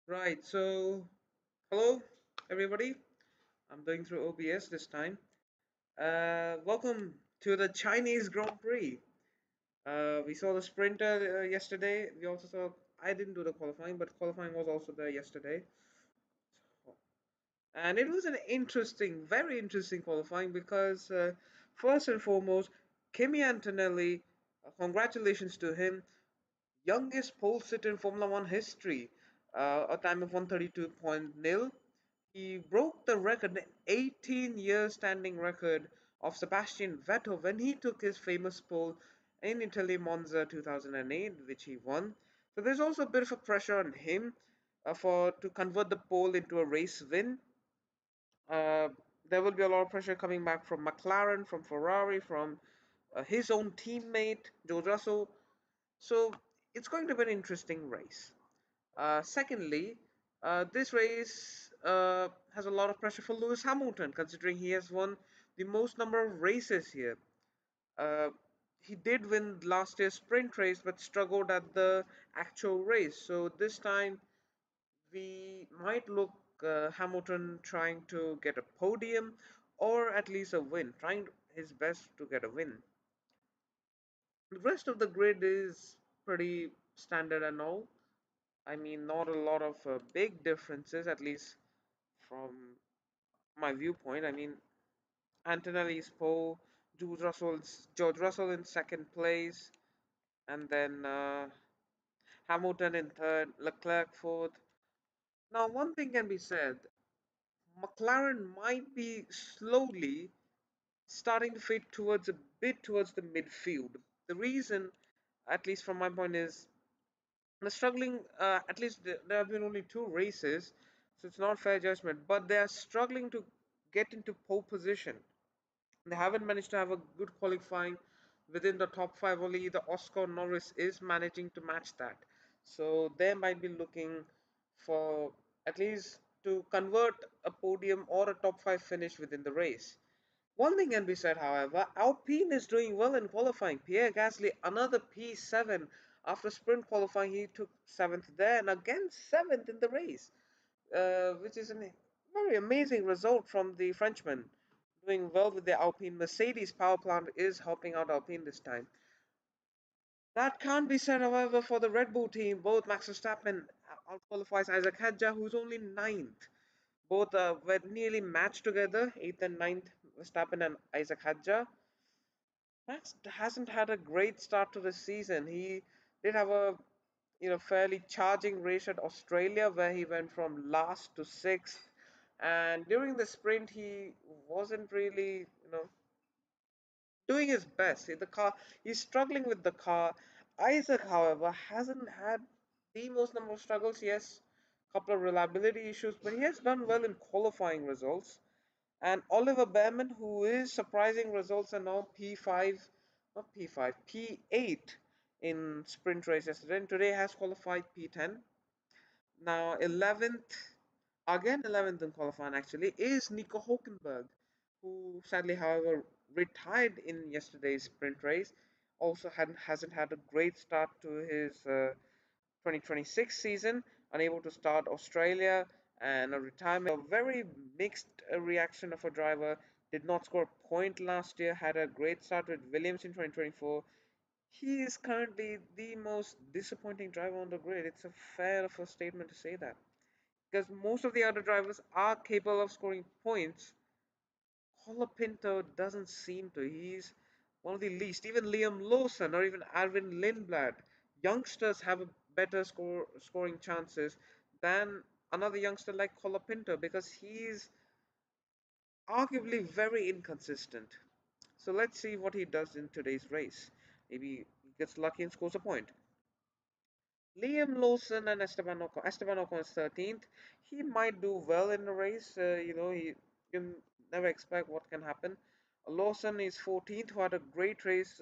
Right, so hello everybody. I'm going through OBS this time. Welcome to the Chinese Grand Prix. We saw the sprinter yesterday. We also saw, I didn't do the qualifying, but qualifying was also there yesterday. And it was an interesting, very interesting qualifying because, first and foremost, Kimi Antonelli, congratulations to him, youngest pole sitter in Formula One history, a time of 132.0. He broke the record, the 18-year standing record of Sebastian Vettel when he took his famous pole in Italy Monza 2008, which he won. So there's also a bit of a pressure on him for to convert the pole into a race win. Uh, there will be a lot of pressure coming back from McLaren, from Ferrari, from his own teammate George Russell. So it's going to be an interesting race. Secondly, this race has a lot of pressure for Lewis Hamilton, considering he has won the most number of races here. Uh, he did win last year's sprint race, but struggled at the actual race. So this time we might look Hamilton trying to get a podium or at least a win, trying his best to get a win. The rest of the grid is pretty standard and all. I mean, not a lot of big differences, at least from my viewpoint. I mean, Antonelli's pole, George Russell in second place, and then Hamilton in third, Leclerc fourth. Now, one thing can be said: McLaren might be slowly starting to fade towards a bit towards the midfield. The reason, at least from my point, is they're struggling. At least there have been only two races, so it's not fair judgment. But they are struggling to get into pole position. They haven't managed to have a good qualifying within the top five. Only the Oscar Norris is managing to match that. So they might be looking for at least to convert a podium or a top five finish within the race. One thing can be said, however, Alpine is doing well in qualifying. Pierre Gasly, another P7. After sprint qualifying, he took seventh there and again seventh in the race, which is a very amazing result from the Frenchman. Doing well with the Alpine. Mercedes power plant is helping out Alpine this time. That can't be said, however, for the Red Bull team. Both Max Verstappen outqualifies Isaac Hadjar, who's only ninth. Both were nearly matched together, 8th and ninth, Verstappen and Isaac Hadjar. Max hasn't had a great start to the season. He did have a fairly charging race at Australia where he went from last to sixth, and during the sprint he wasn't really doing his best. The car, he's struggling with the car. Isaac, however, hasn't had the most number of struggles. Yes, a couple of reliability issues, but he has done well in qualifying results. And Oliver Behrman, who is surprising results and now P5, not P5, P8 in sprint race yesterday, and today has qualified P10. Now 11th, again 11th in qualifying actually, is Nico Hulkenberg, who sadly, however, retired in yesterday's sprint race. Also hasn't had a great start to his 2026 season, unable to start Australia, and a retirement. A very mixed reaction of a driver. Did not score a point last year, had a great start with Williams in 2024. He is currently the most disappointing driver on the grid. It's a fair of a statement to say that. Because most of the other drivers are capable of scoring points, Colapinto doesn't seem to. He's one of the least. Even Liam Lawson or even Arvin Lindblad, youngsters have a better scoring chances than another youngster like Colapinto because he's arguably very inconsistent. So let's see what he does in today's race. Maybe he gets lucky and scores a point. Liam Lawson and Esteban Ocon. Esteban Ocon is 13th. He might do well in the race. He can never expect what can happen. Lawson is 14th, who had a great race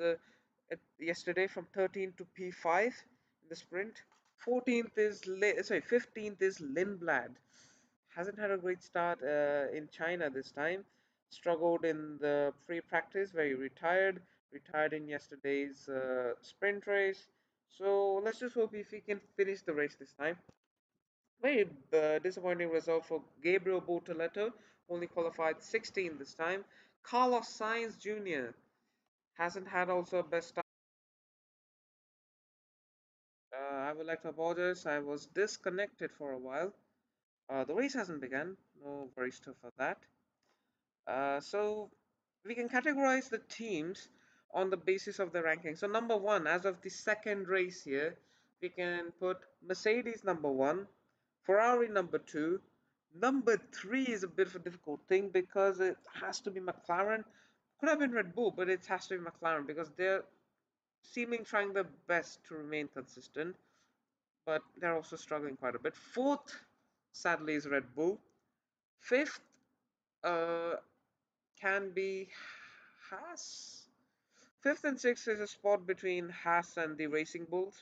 yesterday from 13th to P5 in the sprint. 15th is Lindblad. Hasn't had a great start in China this time. Struggled in the free practice where he retired in yesterday's sprint race. So let's just hope if he can finish the race this time. Very disappointing result for Gabriel Bortoleto, only qualified 16 this time. Carlos Sainz Jr. hasn't had also a best start. I would like to apologize. I was disconnected for a while. The race hasn't begun. No worries for that. So we can categorize the teams on the basis of the ranking. So number one, as of the second race here, we can put Mercedes number one, Ferrari number two. Number three is a bit of a difficult thing because it has to be McLaren. Could have been Red Bull, but it has to be McLaren because they're seeming trying their best to remain consistent, but they're also struggling quite a bit. Fourth, sadly, is Red Bull. Fifth, uh, can be Haas. Fifth and sixth is a spot between Haas and the Racing Bulls.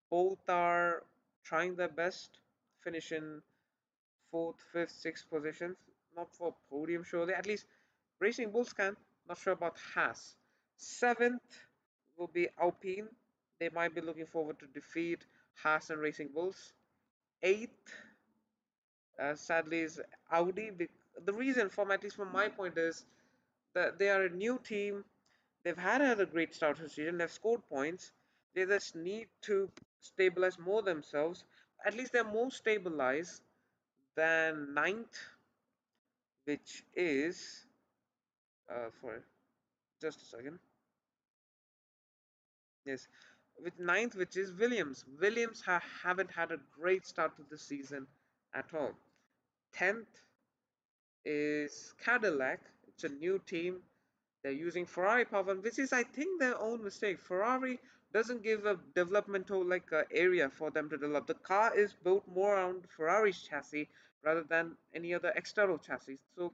Both are trying their best, finish in fourth, fifth, sixth positions. Not for podium, surely. At least Racing Bulls can. Not sure about Haas. Seventh will be Alpine. They might be looking forward to defeat Haas and Racing Bulls. Eighth, sadly, is Audi. The reason, from at least from my point, is that they are a new team. They've had a great start to the season. They've scored points. They just need to stabilize more themselves. At least they're more stabilized than ninth, which is for just a second. Yes, with ninth, which is Williams. Williams haven't had a great start to the season at all. 10th is Cadillac. It's a new team. They're using Ferrari power, which is, I think, their own mistake. Ferrari doesn't give a developmental area for them to develop. The car is built more around Ferrari's chassis rather than any other external chassis. So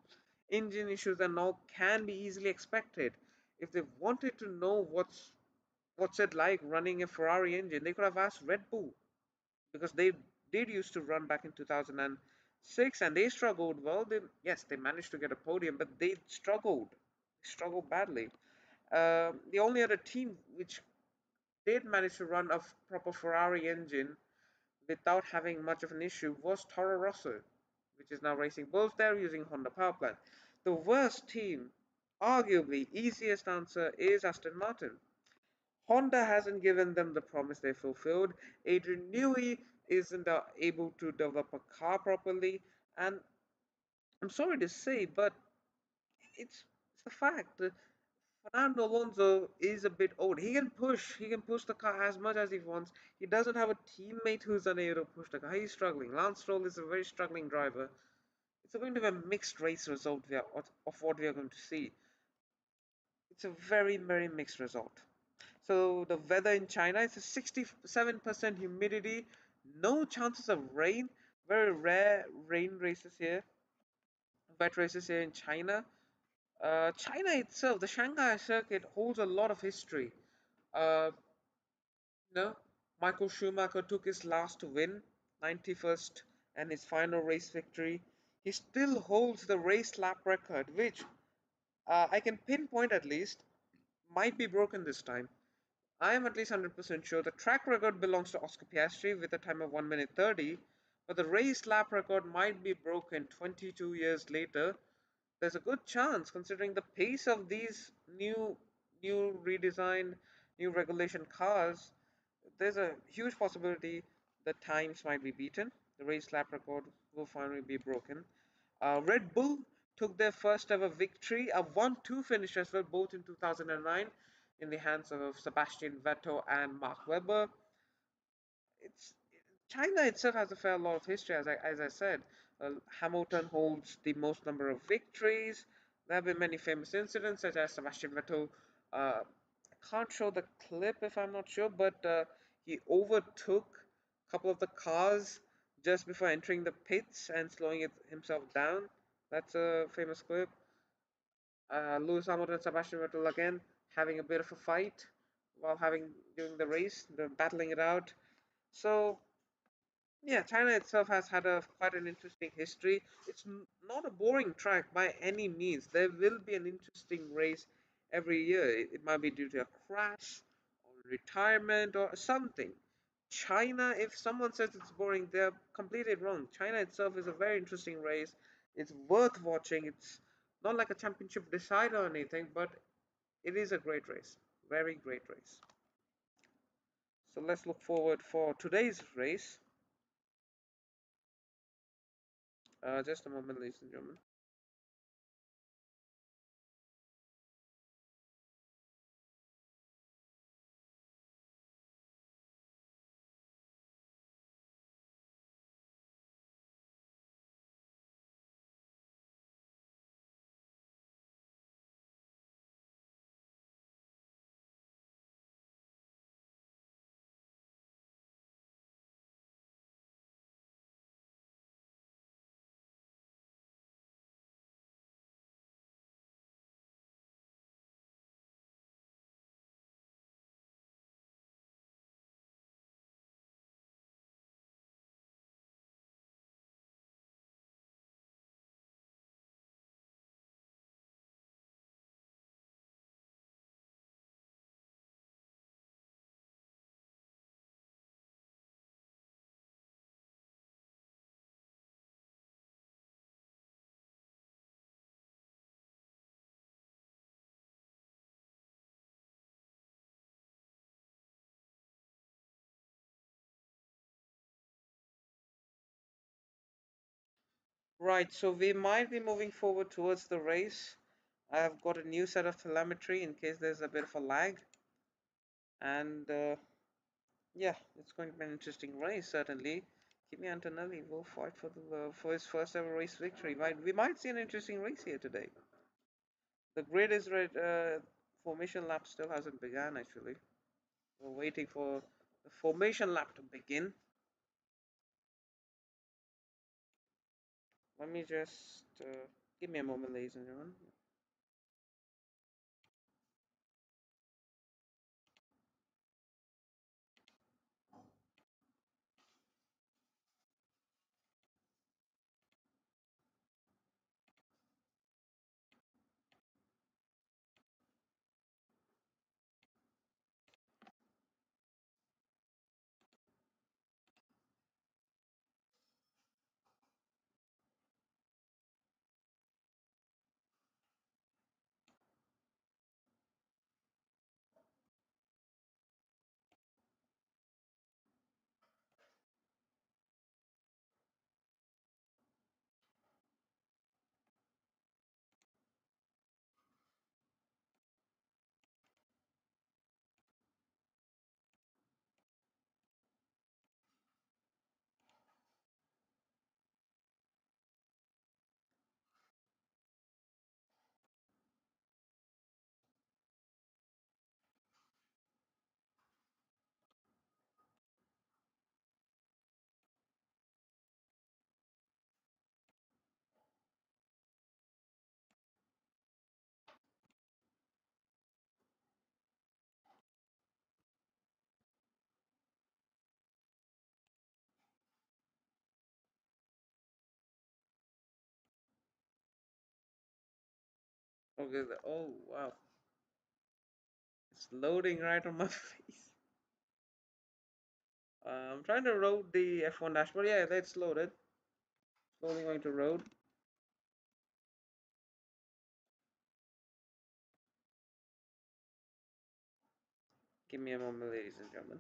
engine issues and all can be easily expected. If they wanted to know what's it like running a Ferrari engine, they could have asked Red Bull because they did used to run back in 2006 and they struggled. Well, yes, they managed to get a podium, but they struggled badly. The only other team which did manage to run a proper Ferrari engine without having much of an issue was Toro Rosso, which is now racing Bulls. They're using Honda power plant. The worst team, arguably easiest answer, is Aston Martin. Honda hasn't given them the promise they fulfilled. Adrian Newey isn't able to develop a car properly, and I'm sorry to say, but it's a fact. Fernando Alonso is a bit old. He can push the car as much as he wants. He doesn't have a teammate who's unable to push the car. He's struggling. Lance Stroll is a very struggling driver. It's going to be a mixed race result of what we are going to see. It's a very, very mixed result. So the weather in China is a 67% humidity, no chances of rain, very rare rain races here, wet races here in China. China itself, the Shanghai circuit holds a lot of history. Uh, no, Michael Schumacher took his last win, 91st, and his final race victory. He still holds the race lap record, which I can pinpoint at least might be broken this time. I am at least 100% sure the track record belongs to Oscar Piastri with a time of 1 minute 30, but the race lap record might be broken 22 years later. There's a good chance, considering the pace of these new redesigned, new regulation cars, there's a huge possibility the times might be beaten. The race lap record will finally be broken. Red Bull took their first ever victory, a 1-2 finish as well, both in 2009, in the hands of Sebastian Vettel and Mark Webber. It's China itself has a fair lot of history, as I said. Hamilton holds the most number of victories. There have been many famous incidents, such as Sebastian Vettel. I can't show the clip if I'm not sure, but he overtook a couple of the cars just before entering the pits and slowing himself down. That's a famous clip. Lewis Hamilton and Sebastian Vettel again having a bit of a fight while having during the race, they're battling it out. So yeah, China itself has had a quite an interesting history. It's not a boring track by any means. There will be an interesting race every year. It might be due to a crash or retirement or something. China, if someone says it's boring, they're completely wrong. China itself is a very interesting race. It's worth watching. It's not like a championship decider or anything, but it is a great race. Very great race. So let's look forward for today's race. Just a moment, ladies and gentlemen. Right, so we might be moving forward towards the race. I've got a new set of telemetry in case there's a bit of a lag. And yeah, it's going to be an interesting race, certainly. Kimi Antonelli will fight for his first ever race victory. We might see an interesting race here today. The grid is red. Formation lap still hasn't begun, actually. We're waiting for the formation lap to begin. Let me just give me a moment, ladies and gentlemen. Okay. Oh wow, it's loading right on my face. I'm trying to load the F1 dashboard. Yeah, that's loaded. Slowly going to load. Give me a moment, ladies and gentlemen.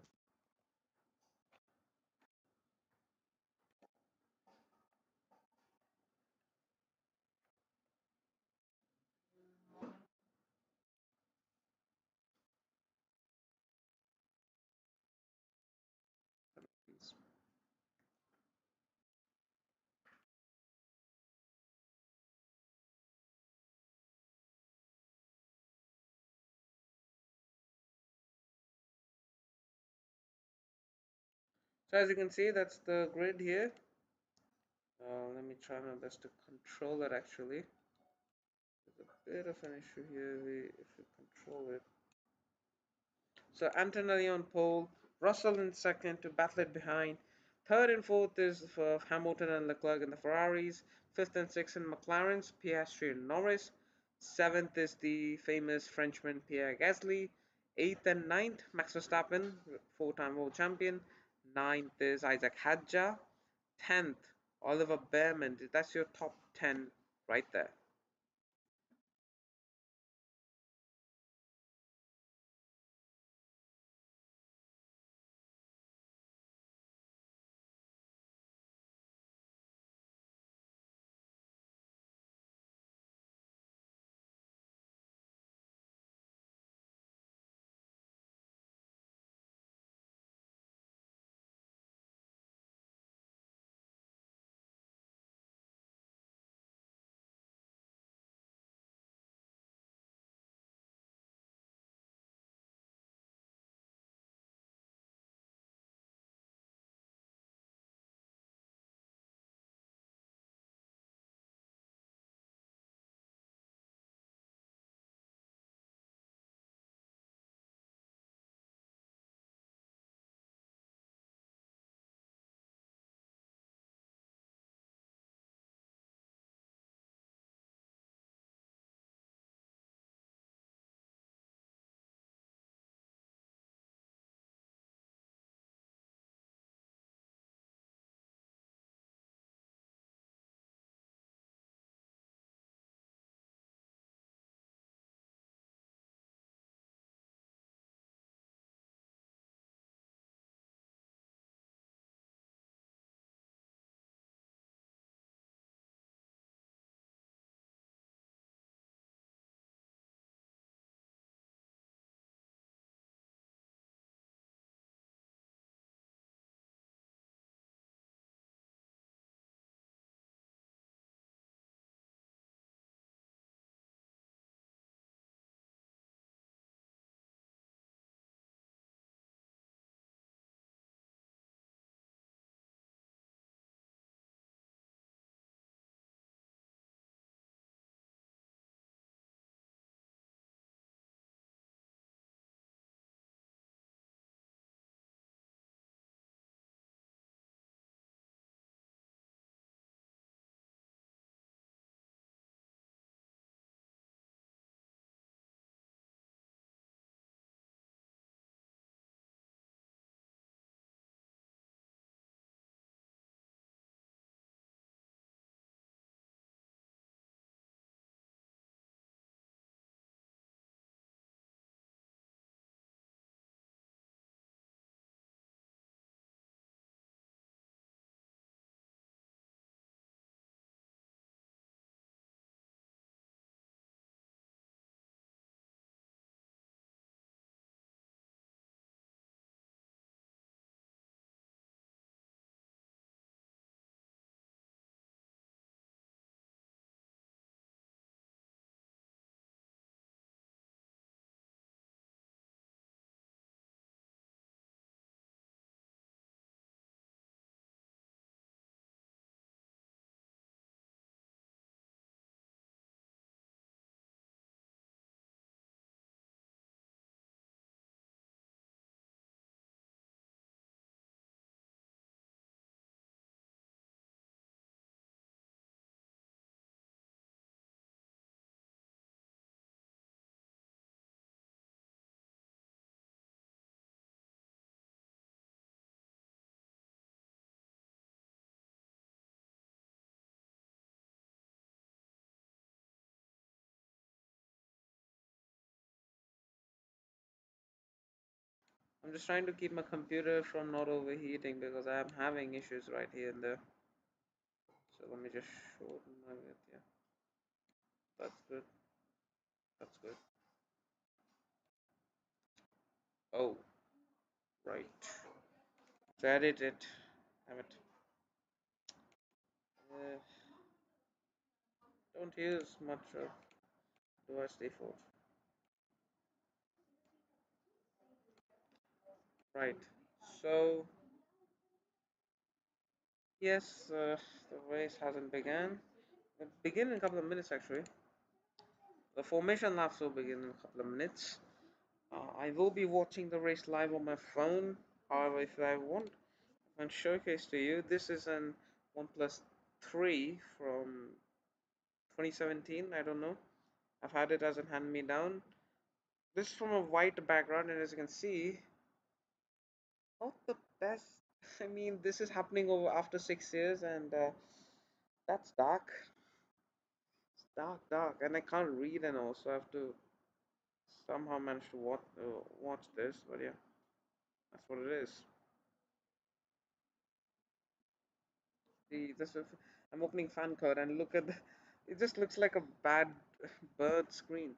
So as you can see, that's the grid here. Let me try my best to control it actually. There's a bit of an issue here if we control it. So Antonelli on pole, Russell in second to battle it behind. Third and fourth is for Hamilton and Leclerc in the Ferraris. Fifth and sixth in McLarens, Piastri and Norris. Seventh is the famous Frenchman Pierre Gasly. Eighth and ninth, Max Verstappen, four-time world champion. Ninth is Isaac Hadja. 10th, Oliver Behrman. That's your top 10 right there. I'm just trying to keep my computer from not overheating because I'm having issues right here and there. So let me just shorten my width. Yeah, that's good. That's good. Oh, right. So edit it. Have it. Uh, don't use much of device default. Right. So yes, the race hasn't begun. It begin in a couple of minutes actually. The formation laps will begin in a couple of minutes. I will be watching the race live on my phone. However, if I want, I can showcase to you. This is an OnePlus 3 from 2017. I don't know. I've had it as a hand-me-down. This is from a white background, and as you can see, not the best. I mean, this is happening over after 6 years, and that's dark. It's dark, dark, and I can't read, and also have to somehow manage to watch this. But yeah, that's what it is. This is, I'm opening fan code and look at the, it just looks like a bad bird screen.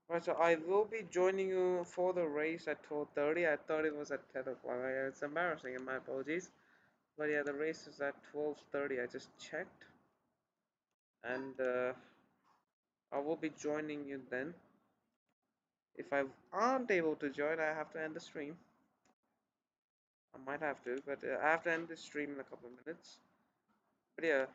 Right, so I will be joining you for the race at 12:30. I thought it was at 10 o'clock. It's embarrassing, and my apologies. But yeah, the race is at 12:30. I just checked, and I will be joining you then. If I aren't able to join, I have to end the stream. I might have to, but I have to end the stream in a couple of minutes. But yeah,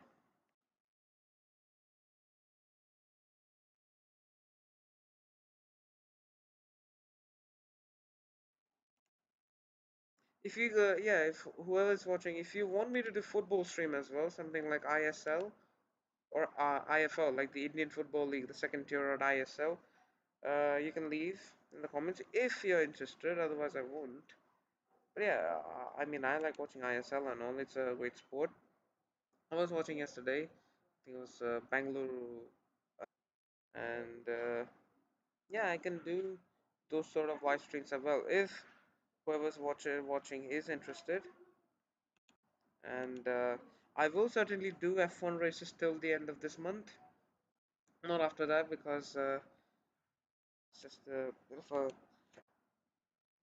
if you yeah, if whoever's watching, if you want me to do football stream as well, something like ISL or IFL, like the Indian Football League, the second tier at ISL, you can leave in the comments if you're interested. Otherwise, I won't. But yeah, I mean, I like watching ISL and all. It's a great sport. I was watching yesterday. I think it was Bangalore, and yeah, I can do those sort of live streams as well if whoever's watching is interested. And I will certainly do F1 races till the end of this month. Not after that because it's just a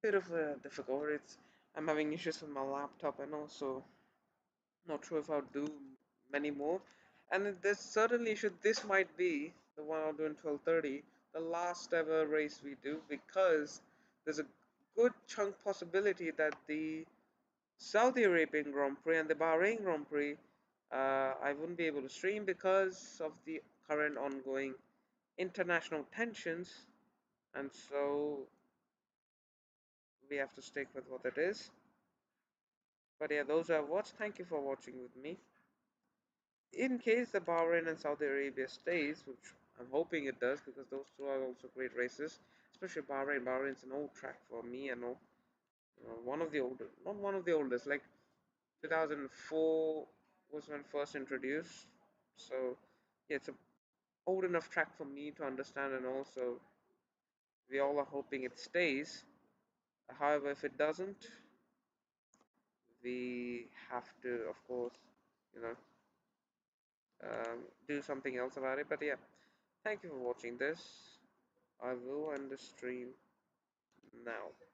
bit of a difficult. I'm having issues with my laptop and also not sure if I'll do many more. And there's certainly should this might be the one I'll do in 12:30, the last ever race we do because there's a good chunk possibility that the Saudi Arabian Grand Prix and the Bahrain Grand Prix I wouldn't be able to stream because of the current ongoing international tensions, and so we have to stick with what it is. But yeah, those are watched. Thank you for watching with me. In case the Bahrain and Saudi Arabia stays, which I'm hoping it does, because those two are also great races, especially Bahrain. Bahrain's an old track for me, and one of the older, not one of the oldest, like 2004 was when first introduced. So yeah, it's a old enough track for me to understand, and also we all are hoping it stays. However, if it doesn't, we have to, of course, you know, do something else about it. But yeah, thank you for watching this. I will end the stream now.